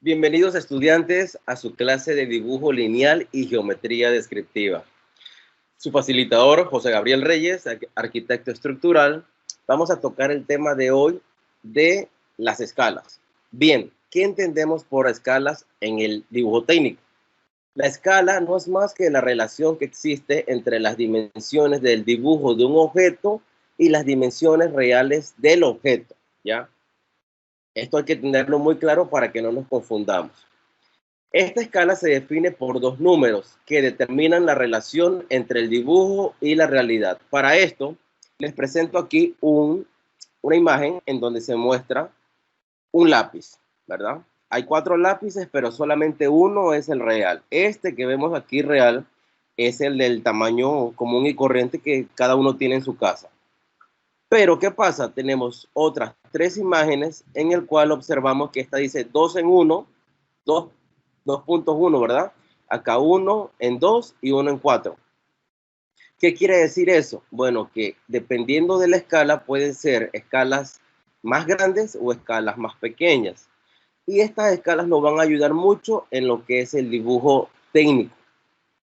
Bienvenidos estudiantes a su clase de dibujo lineal y geometría descriptiva. Su facilitador, José Gabriel Reyes, arquitecto estructural. Vamos a tocar el tema de hoy de las escalas. Bien, ¿qué entendemos por escalas en el dibujo técnico? La escala no es más que la relación que existe entre las dimensiones del dibujo de un objeto y las dimensiones reales del objeto, ¿ya? Esto hay que tenerlo muy claro para que no nos confundamos. Esta escala se define por dos números que determinan la relación entre el dibujo y la realidad. Para esto, les presento aquí una imagen en donde se muestra un lápiz, ¿verdad? Hay 4 lápices, pero solamente uno es el real. Este que vemos aquí real es el del tamaño común y corriente que cada uno tiene en su casa. Pero, ¿qué pasa? Tenemos otras 3 imágenes en el cual observamos que esta dice 2 en 1, 2.1, ¿verdad? Acá 1 en 2 y 1 en 4. ¿Qué quiere decir eso? Bueno, que dependiendo de la escala pueden ser escalas más grandes o escalas más pequeñas. Y estas escalas nos van a ayudar mucho en lo que es el dibujo técnico,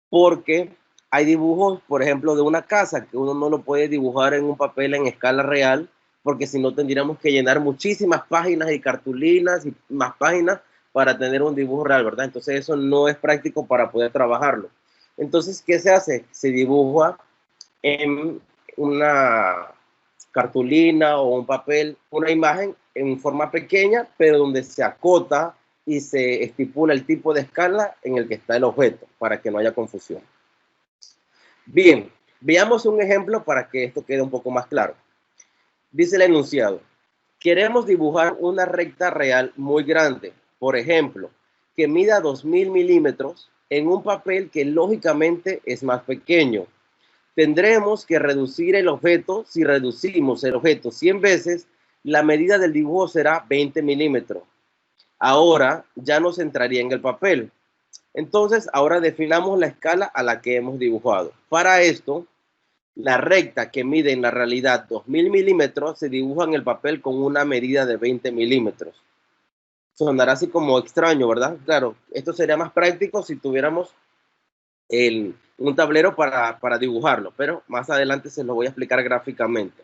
porque hay dibujos, por ejemplo, de una casa que uno no lo puede dibujar en un papel en escala real, porque si no tendríamos que llenar muchísimas páginas y cartulinas y más páginas para tener un dibujo real, ¿verdad? Entonces eso no es práctico para poder trabajarlo. Entonces, ¿qué se hace? Se dibuja en una cartulina o un papel, una imagen en forma pequeña, pero donde se acota y se estipula el tipo de escala en el que está el objeto, para que no haya confusión. Bien, veamos un ejemplo para que esto quede un poco más claro. Dice el enunciado: queremos dibujar una recta real muy grande, por ejemplo, que mida 2000 milímetros en un papel que lógicamente es más pequeño. Tendremos que reducir el objeto. Si reducimos el objeto 100 veces, la medida del dibujo será 20 milímetros. Ahora ya nos entraría en el papel. Entonces, ahora definamos la escala a la que hemos dibujado. Para esto, la recta que mide en la realidad 2000 milímetros se dibuja en el papel con una medida de 20 milímetros. Sonará así como extraño, ¿verdad? Claro, esto sería más práctico si tuviéramos un tablero para dibujarlo, pero más adelante se lo voy a explicar gráficamente.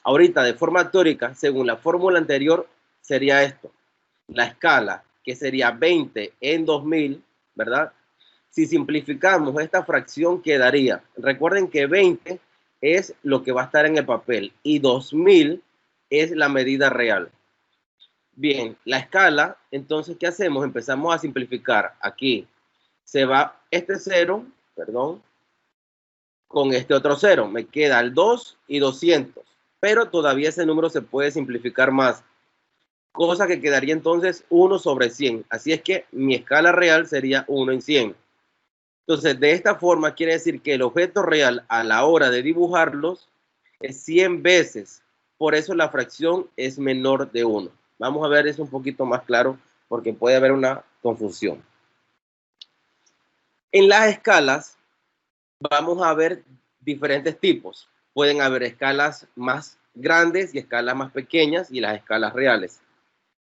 Ahorita, de forma teórica, según la fórmula anterior, sería esto. La escala, que sería 20 en 2000, ¿verdad? Si simplificamos esta fracción quedaría, recuerden que 20 es lo que va a estar en el papel y 2000 es la medida real. Bien, la escala, entonces, ¿qué hacemos? Empezamos a simplificar. Aquí se va este 0, perdón, con este otro 0. Me queda el 2 y 200, pero todavía ese número se puede simplificar más, cosa que quedaría entonces 1 sobre 100. Así es que mi escala real sería 1 en 100. Entonces, de esta forma quiere decir que el objeto real a la hora de dibujarlos es 100 veces. Por eso la fracción es menor de 1. Vamos a ver eso un poquito más claro porque puede haber una confusión. En las escalas vamos a ver diferentes tipos. Pueden haber escalas más grandes y escalas más pequeñas y las escalas reales.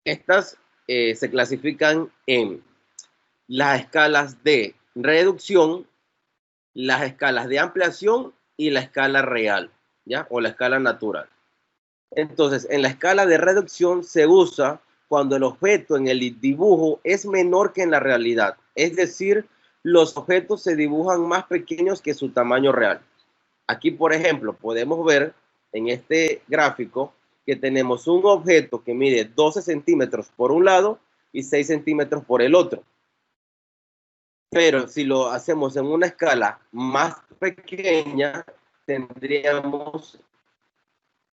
Estas se clasifican en las escalas de reducción, las escalas de ampliación y la escala real, ¿ya? O la escala natural. Entonces, en la escala de reducción se usa cuando el objeto en el dibujo es menor que en la realidad. Es decir, los objetos se dibujan más pequeños que su tamaño real. Aquí, por ejemplo, podemos ver en este gráfico que tenemos un objeto que mide 12 centímetros por un lado y 6 centímetros por el otro. Pero si lo hacemos en una escala más pequeña, tendríamos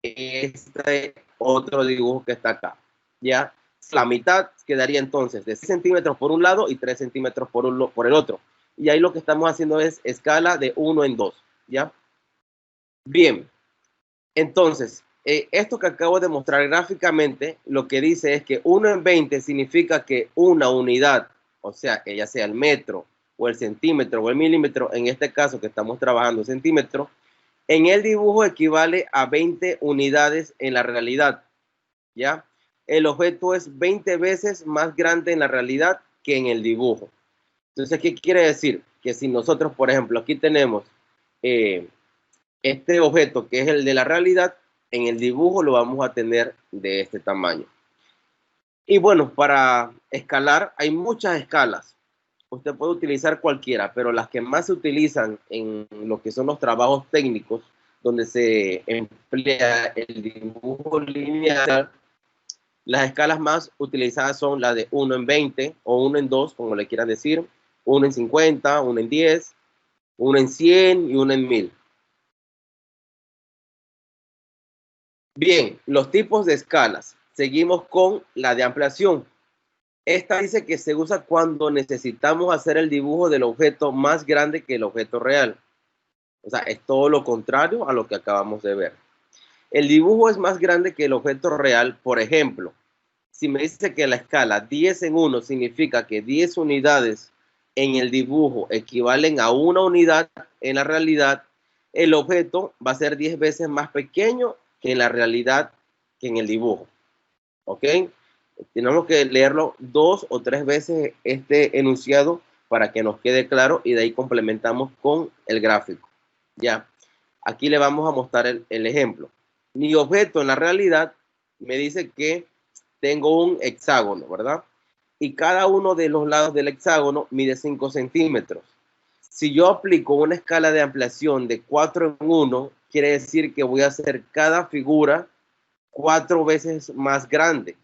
este otro dibujo que está acá, ¿ya? La mitad quedaría entonces de 6 centímetros por un lado y 3 centímetros por el otro. Y ahí lo que estamos haciendo es escala de 1 en 2, ¿ya? Bien, entonces, esto que acabo de mostrar gráficamente, lo que dice es que 1 en 20 significa que una unidad, o sea, que ya sea el metro o el centímetro o el milímetro, en este caso que estamos trabajando centímetro, en el dibujo equivale a 20 unidades en la realidad, ¿ya? el objeto es 20 veces más grande en la realidad que en el dibujo. Entonces, ¿qué quiere decir? Que si nosotros, por ejemplo, aquí tenemos este objeto que es el de la realidad, en el dibujo lo vamos a tener de este tamaño. Y bueno, para escalar hay muchas escalas. Usted puede utilizar cualquiera, pero las que más se utilizan en lo que son los trabajos técnicos, donde se emplea el dibujo lineal, las escalas más utilizadas son las de 1 en 20 o 1 en 2, como le quieran decir, 1 en 50, 1 en 10, 1 en 100 y 1 en 1000. Bien, los tipos de escalas. Seguimos con la de ampliación. Esta dice que se usa cuando necesitamos hacer el dibujo del objeto más grande que el objeto real. O sea, es todo lo contrario a lo que acabamos de ver. El dibujo es más grande que el objeto real. Por ejemplo, si me dice que la escala 10 en 1 significa que 10 unidades en el dibujo equivalen a una unidad en la realidad, el objeto va a ser 10 veces más pequeño que en la realidad que en el dibujo. ¿Ok? Tenemos que leerlo 2 o 3 veces este enunciado para que nos quede claro y de ahí complementamos con el gráfico. Ya, aquí le vamos a mostrar el ejemplo. Mi objeto en la realidad me dice que tengo un hexágono, ¿verdad? Y cada uno de los lados del hexágono mide 5 centímetros. Si yo aplico una escala de ampliación de 4 en 1, quiere decir que voy a hacer cada figura 4 veces más grande.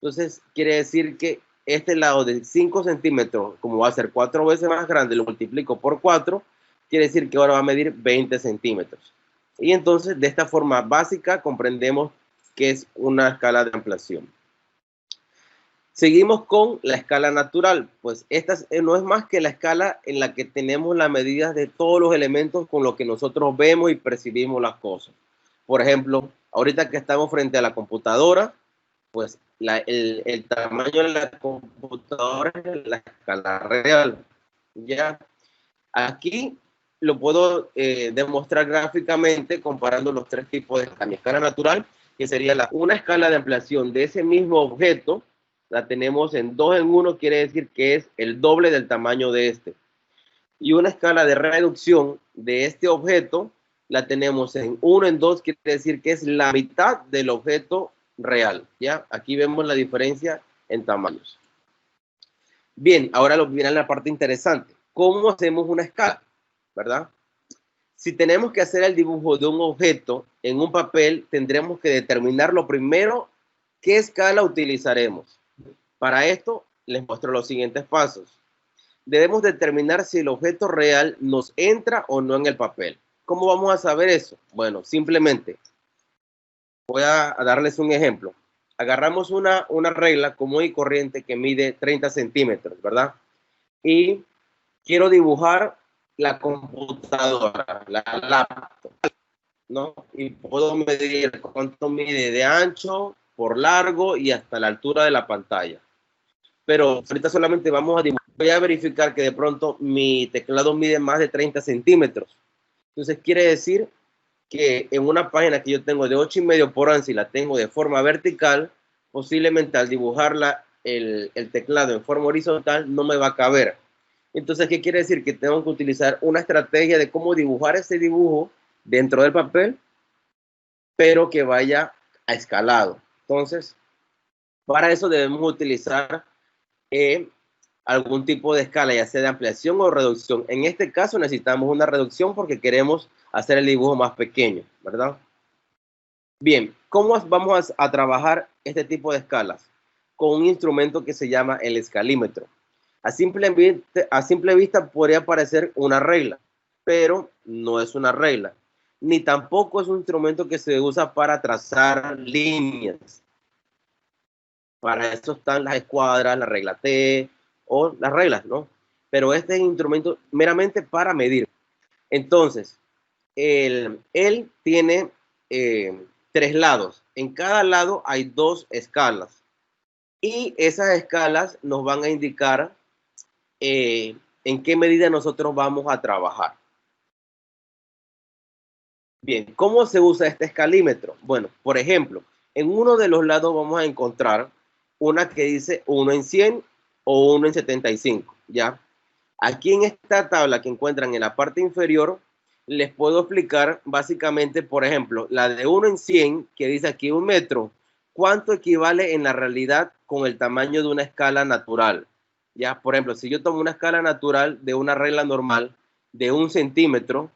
Entonces, quiere decir que este lado de 5 centímetros, como va a ser 4 veces más grande, lo multiplico por 4, quiere decir que ahora va a medir 20 centímetros. Y entonces, de esta forma básica, comprendemos que es una escala de ampliación. Seguimos con la escala natural, pues esta no es más que la escala en la que tenemos las medidas de todos los elementos con los que nosotros vemos y percibimos las cosas. Por ejemplo, ahorita que estamos frente a la computadora, pues el tamaño de la computadora es la escala real. Ya aquí lo puedo demostrar gráficamente comparando los tres tipos de escala. Escala natural, que sería una escala de ampliación de ese mismo objeto, la tenemos en 2 en 1, quiere decir que es el doble del tamaño de este. Y una escala de reducción de este objeto la tenemos en 1 en 2, quiere decir que es la mitad del objeto real. ¿Ya? Aquí vemos la diferencia en tamaños. Bien, ahora viene la parte interesante. ¿Cómo hacemos una escala? ¿Verdad? Si tenemos que hacer el dibujo de un objeto en un papel, tendremos que determinar lo primero qué escala utilizaremos. Para esto, les muestro los siguientes pasos. Debemos determinar si el objeto real nos entra o no en el papel. ¿Cómo vamos a saber eso? Bueno, simplemente voy a darles un ejemplo. Agarramos una regla común y corriente que mide 30 centímetros, ¿verdad? Y quiero dibujar la computadora, la laptop, ¿no? Y puedo medir cuánto mide de ancho, por largo y hasta la altura de la pantalla. Pero ahorita solamente vamos a dibujar. Voy a verificar que de pronto mi teclado mide más de 30 centímetros. Entonces quiere decir que en una página que yo tengo de 8,5 por ANSI, la tengo de forma vertical, posiblemente al dibujarla el teclado en forma horizontal no me va a caber. Entonces, ¿qué quiere decir? Que tengo que utilizar una estrategia de cómo dibujar ese dibujo dentro del papel, pero que vaya a escalado. Entonces, para eso debemos utilizar algún tipo de escala, ya sea de ampliación o reducción. En este caso necesitamos una reducción porque queremos hacer el dibujo más pequeño, ¿verdad? Bien, ¿cómo vamos a trabajar este tipo de escalas? Con un instrumento que se llama el escalímetro. A simple vista podría parecer una regla, pero no es una regla. Ni tampoco es un instrumento que se usa para trazar líneas. Para eso están las escuadras, la regla T o las reglas, ¿no? Pero este es un instrumento meramente para medir. Entonces, él tiene 3 lados. En cada lado hay 2 escalas. Y esas escalas nos van a indicar en qué medida nosotros vamos a trabajar. Bien, ¿cómo se usa este escalímetro? Bueno, por ejemplo, En uno de los lados vamos a encontrar una que dice 1 en 100 o 1 en 75, ¿ya? Aquí en esta tabla que encuentran en la parte inferior, les puedo explicar básicamente, por ejemplo, la de 1 en 100, que dice aquí 1 metro, ¿cuánto equivale en la realidad con el tamaño de una escala natural? Ya, por ejemplo, si yo tomo una escala natural de una regla normal de 1 centímetro,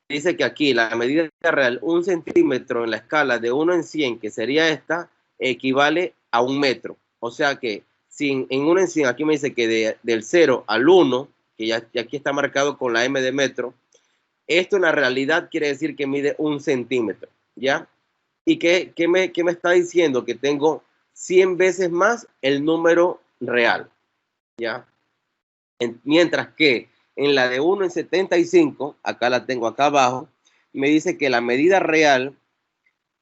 dice que aquí la medida real, 1 centímetro en la escala de 1 en 100, que sería esta, equivale a 1 metro. O sea que si en 1 en 100, aquí me dice que del 0 al 1, que ya aquí está marcado con la M de metro, esto en la realidad quiere decir que mide 1 centímetro, ¿ya? ¿Y qué me está diciendo? Que tengo 100 veces más el número real, ¿ya? Mientras que en la de 1 en 75, acá la tengo acá abajo, me dice que la medida real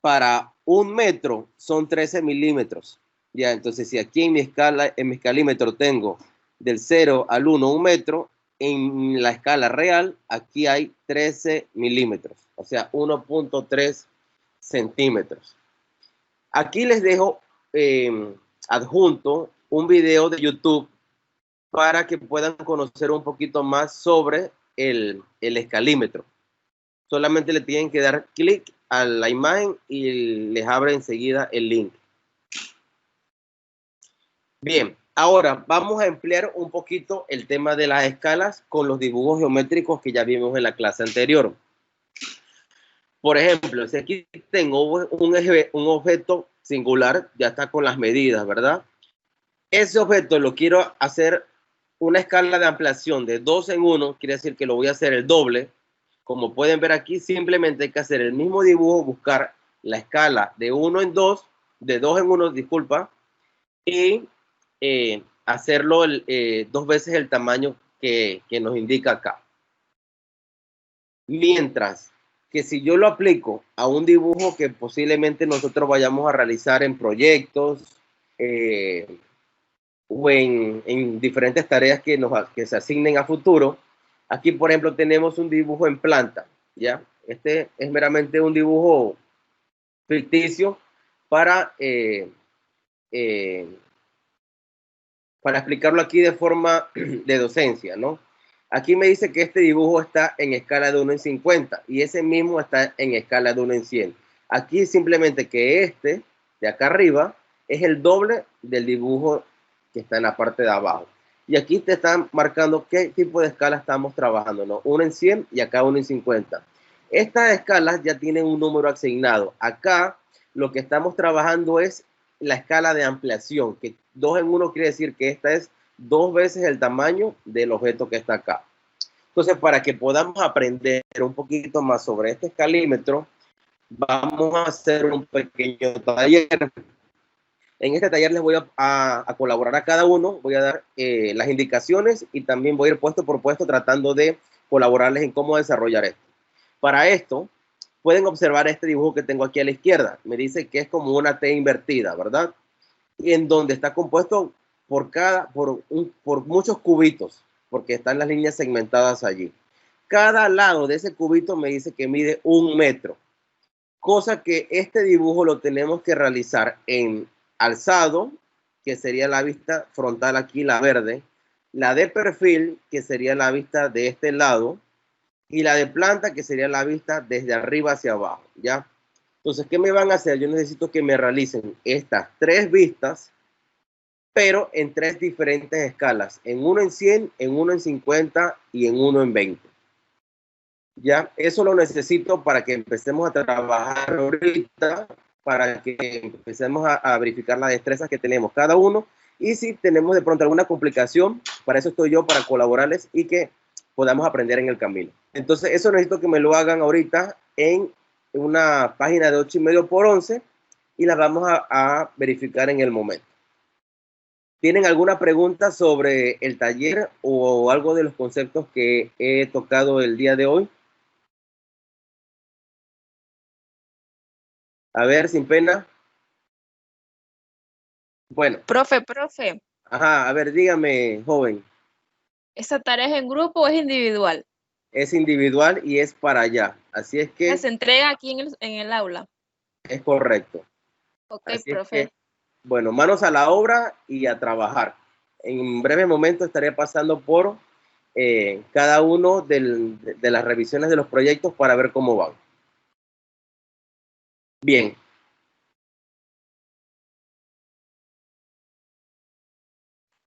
para 1 metro son 13 milímetros. Ya, entonces si aquí en mi escala, en mi escalímetro tengo del 0 al 1 1 metro, en la escala real aquí hay 13 milímetros, o sea 1.3 centímetros. Aquí les dejo adjunto un video de YouTube para que puedan conocer un poquito más sobre el escalímetro. Solamente le tienen que dar clic a la imagen y les abre enseguida el link. Bien, ahora vamos a emplear un poquito el tema de las escalas con los dibujos geométricos que ya vimos en la clase anterior. Por ejemplo, si aquí tengo un objeto singular, ya está con las medidas, ¿verdad? Ese objeto lo quiero hacer una escala de ampliación de 2 en 1, quiere decir que lo voy a hacer el doble. Como pueden ver aquí, simplemente hay que hacer el mismo dibujo, buscar la escala de 1 en 2, de 2 en 1, disculpa, y hacerlo 2 veces el tamaño que nos indica acá. Mientras que si yo lo aplico a un dibujo que posiblemente nosotros vayamos a realizar en proyectos o en diferentes tareas que se asignen a futuro, aquí por ejemplo tenemos un dibujo en planta, ¿ya? Este es meramente un dibujo ficticio para eh, explicarlo aquí de forma de docencia, ¿no? Aquí me dice que este dibujo está en escala de 1 en 50 y ese mismo está en escala de 1 en 100. Aquí simplemente que este de acá arriba es el doble del dibujo que está en la parte de abajo. Y aquí te están marcando qué tipo de escala estamos trabajando, ¿no? 1 en 100 y acá 1 en 50. Estas escalas ya tienen un número asignado. Acá lo que estamos trabajando es la escala de ampliación, que 2 en 1 quiere decir que esta es 2 veces el tamaño del objeto que está acá. Entonces, para que podamos aprender un poquito más sobre este escalímetro, vamos a hacer un pequeño taller. En este taller les voy a colaborar a cada uno, voy a dar las indicaciones y también voy a ir puesto por puesto tratando de colaborarles en cómo desarrollar esto. Para esto, pueden observar este dibujo que tengo aquí a la izquierda. Me dice que es como una T invertida, ¿verdad? Y en donde está compuesto por muchos cubitos, porque están las líneas segmentadas allí. Cada lado de ese cubito me dice que mide 1 metro, cosa que este dibujo lo tenemos que realizar en alzado, que sería la vista frontal aquí, la verde, la de perfil, que sería la vista de este lado, y la de planta, que sería la vista desde arriba hacia abajo, ¿ya? Entonces, ¿qué me van a hacer? Yo necesito que me realicen estas 3 vistas, pero en 3 diferentes escalas, en 1 en 100, en 1 en 50 y en 1 en 20. Ya, eso lo necesito para que empecemos a trabajar ahorita, para que empecemos a verificar las destrezas que tenemos cada uno, y si tenemos de pronto alguna complicación, para eso estoy yo, para colaborarles y que podamos aprender en el camino. Entonces, eso necesito que me lo hagan ahorita en una página de 8,5 por 11 y las vamos a verificar en el momento. ¿Tienen alguna pregunta sobre el taller o algo de los conceptos que he tocado el día de hoy? A ver, sin pena. Bueno, Profe, ajá, a ver, dígame, joven. ¿esta tarea es en grupo o es individual? Es individual y es para allá. Así es que Se entrega aquí en el aula. es correcto. Ok, Así es profe. que, bueno, manos a la obra y a trabajar. En breve momento estaré pasando por cada uno de las revisiones de los proyectos para ver cómo van. Bien,